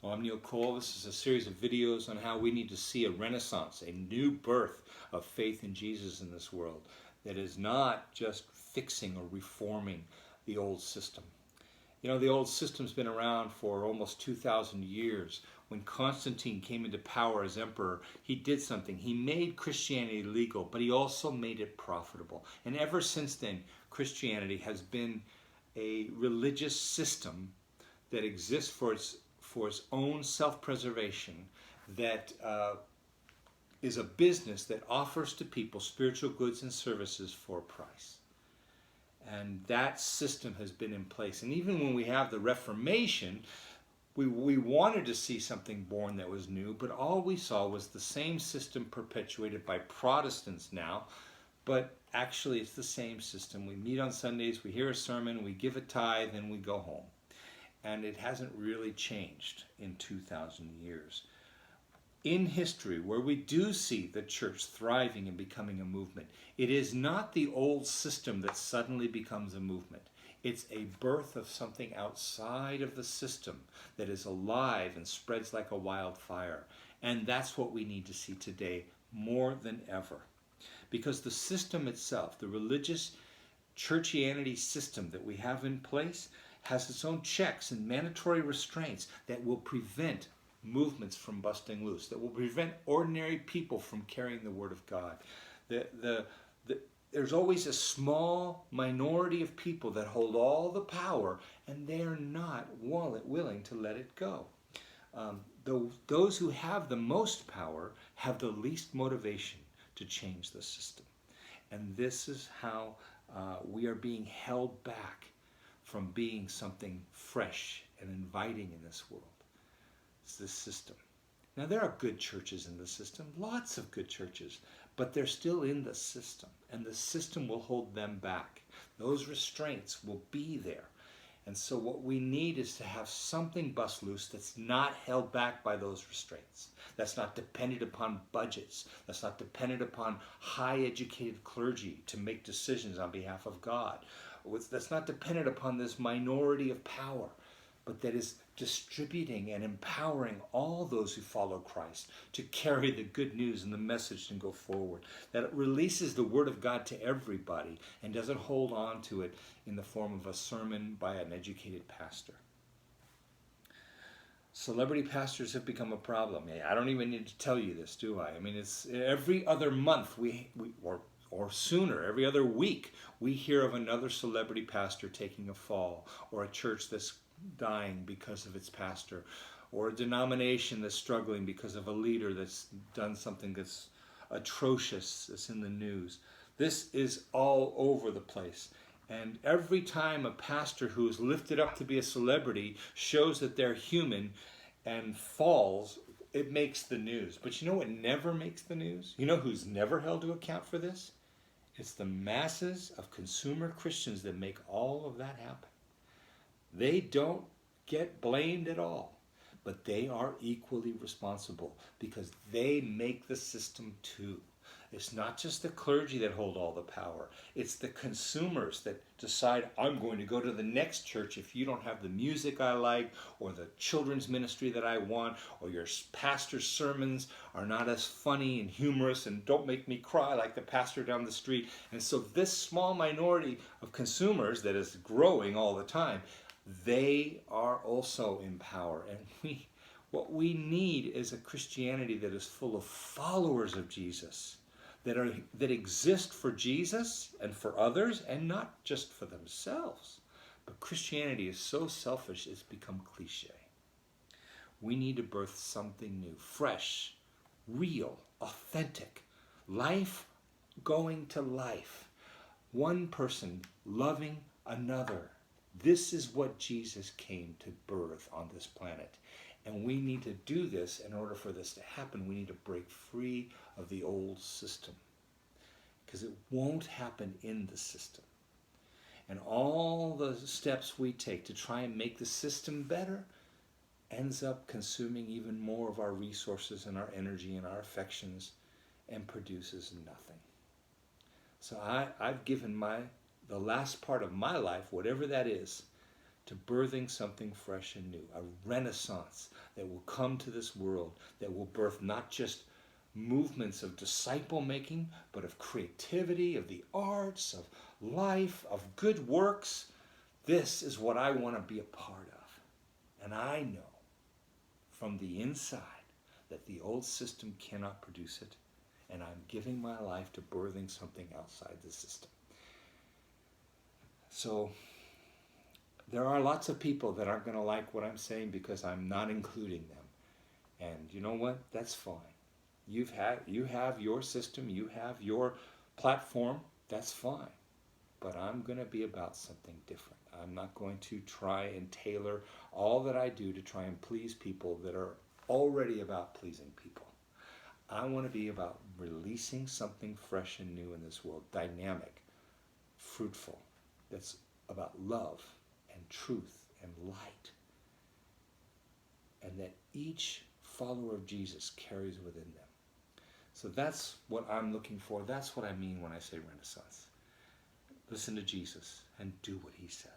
Well, I'm Neil Cole. This is a series of videos on how we need to see a renaissance, a new birth of faith in Jesus in this world that is not just fixing or reforming the old system. You know, the old system's been around for almost 2,000 years. When Constantine came into power as emperor, he did something. He made Christianity legal, but he also made it profitable. And ever since then, Christianity has been a religious system that exists for its own self-preservation, that is a business that offers to people spiritual goods and services for a price. And that system has been in place. And even when we have the Reformation, we wanted to see something born that was new, but all we saw was the same system perpetuated by Protestants now. But actually it's the same system. We meet on Sundays, we hear a sermon, we give a tithe, and we go home. And it hasn't really changed in 2,000 years. In history, where we do see the church thriving and becoming a movement, it is not the old system that suddenly becomes a movement. It's a birth of something outside of the system that is alive and spreads like a wildfire. And that's what we need to see today more than ever. Because the system itself, the religious churchianity system that we have in place, has its own checks and mandatory restraints that will prevent movements from busting loose, that will prevent ordinary people from carrying the Word of God. There's always a small minority of people that hold all the power, and they are not willing to let it go. Those who have the most power have the least motivation to change the system. And this is how we are being held back from being something fresh and inviting in this world. It's this system. Now, there are good churches in the system, lots of good churches, but they're still in the system, and the system will hold them back. Those restraints will be there. And so what we need is to have something bust loose that's not held back by those restraints. That's not dependent upon budgets. That's not dependent upon high educated clergy to make decisions on behalf of God. That's not dependent upon this minority of power, but that is distributing and empowering all those who follow Christ to carry the good news and the message and go forward. That it releases the Word of God to everybody and doesn't hold on to it in the form of a sermon by an educated pastor. Celebrity pastors have become a problem. I don't even need to tell you this, do I? I mean, it's every other month or sooner, every other week, we hear of another celebrity pastor taking a fall, or a church that's dying because of its pastor, or a denomination that's struggling because of a leader that's done something that's atrocious, that's in the news. This is all over the place. And every time a pastor who is lifted up to be a celebrity shows that they're human and falls, it makes the news. But you know what never makes the news? You know who's never held to account for this? It's the masses of consumer Christians that make all of that happen. They don't get blamed at all, but they are equally responsible because they make the system too. It's not just the clergy that hold all the power. It's the consumers that decide, I'm going to go to the next church if you don't have the music I like, or the children's ministry that I want, or your pastor's sermons are not as funny and humorous and don't make me cry like the pastor down the street. And so this small minority of consumers that is growing all the time, they are also in power. And what we need is a Christianity that is full of followers of Jesus, that exist for Jesus and for others, and not just for themselves. But Christianity is so selfish it's become cliche. We need to birth something new, fresh, real, authentic, life going to life. One person loving another. This is what Jesus came to birth on this planet. And we need to do this. In order for this to happen, we need to break free of the old system. Because it won't happen in the system. And all the steps we take to try and make the system better ends up consuming even more of our resources and our energy and our affections and produces nothing. So I've given the last part of my life, whatever that is, to birthing something fresh and new, a renaissance that will come to this world, that will birth not just movements of disciple making, but of creativity, of the arts, of life, of good works. This is what I want to be a part of. And I know from the inside that the old system cannot produce it, and I'm giving my life to birthing something outside the system. So there are lots of people that aren't going to like what I'm saying because I'm not including them. And you know what? That's fine. You have your system, you have your platform, that's fine. But I'm going to be about something different. I'm not going to try and tailor all that I do to try and please people that are already about pleasing people. I want to be about releasing something fresh and new in this world, dynamic, fruitful, that's about love and truth and light. And that each follower of Jesus carries within them. So that's what I'm looking for. That's what I mean when I say Renaissance. Listen to Jesus and do what he says.